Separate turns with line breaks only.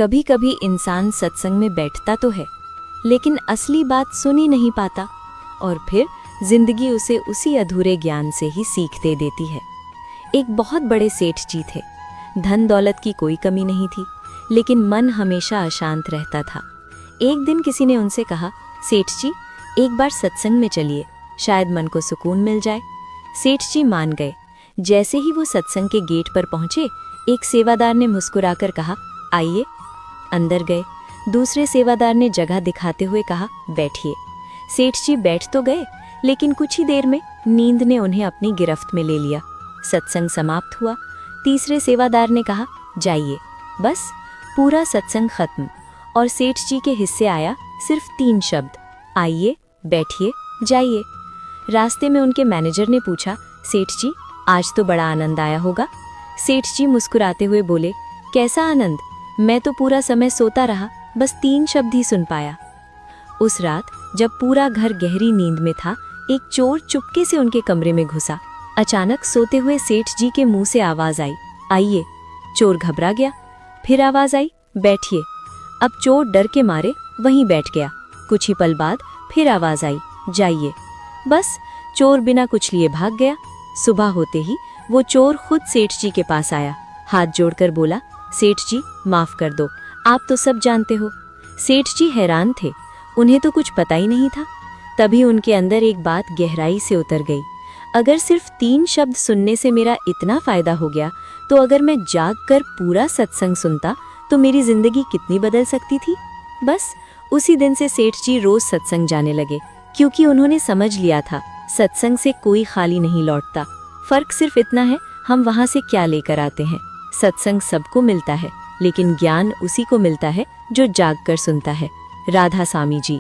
कभी कभी इंसान सत्संग में बैठता तो है, लेकिन असली बात सुन ही नहीं पाता और फिर जिंदगी उसे उसी अधूरे ज्ञान से ही सीख दे देती है। एक बहुत बड़े सेठ जी थे। धन दौलत की कोई कमी नहीं थी, लेकिन मन हमेशा अशांत रहता था। एक दिन किसी ने उनसे कहा, सेठ जी एक बार सत्संग में चलिए, शायद मन को सुकून मिल जाए। सेठ जी मान गए। जैसे ही वो सत्संग के गेट पर पहुंचे, एक सेवादार ने मुस्कुराकर कहा, आइए। अंदर गए। दूसरे सेवादार ने जगह दिखाते हुए कहा, बैठिए। सेठ जी बैठ तो गए, लेकिन कुछ ही देर में नींद ने उन्हें अपनी गिरफ्त में ले लिया। सत्संग समाप्त हुआ। तीसरे सेवादार ने कहा, जाइए। बस पूरा सत्संग खत्म और सेठ जी के हिस्से आया सिर्फ 3 शब्द, आइए, बैठिए, जाइए। रास्ते में उनके मैनेजर ने पूछा, सेठ जी आज तो बड़ा आनंद आया होगा। सेठ जी मुस्कुराते हुए बोले, कैसा आनंद, मैं तो पूरा समय सोता रहा, बस 3 शब्द ही सुन पाया। उस रात जब पूरा घर गहरी नींद में था, एक चोर चुपके से उनके कमरे में घुसा। अचानक सोते हुए सेठ जी के मुंह से आवाज आई, आइए। चोर घबरा गया। फिर आवाज आई, बैठिए। अब चोर डर के मारे वहीं बैठ गया। कुछ ही पल बाद फिर आवाज आई, जाइए। बस चोर बिना कुछ लिए भाग गया। सुबह होते ही वो चोर खुद सेठ जी के पास आया, हाथ जोड़कर बोला, सेठ जी माफ कर दो, आप तो सब जानते हो। सेठ जी हैरान थे, उन्हें तो कुछ पता ही नहीं था। तभी उनके अंदर एक बात गहराई से उतर गई, अगर सिर्फ 3 शब्द सुनने से मेरा इतना फायदा हो गया, तो अगर मैं जाग कर पूरा सत्संग सुनता तो मेरी जिंदगी कितनी बदल सकती थी। बस उसी दिन से सेठ जी रोज सत्संग जाने लगे, क्योंकि उन्होंने समझ लिया था सत्संग से कोई खाली नहीं लौटता। फर्क सिर्फ इतना है, हम वहां से क्या लेकर आते हैं। सत्संग सबको मिलता है, लेकिन ज्ञान उसी को मिलता है जो जाग कर सुनता है। राधा स्वामी जी।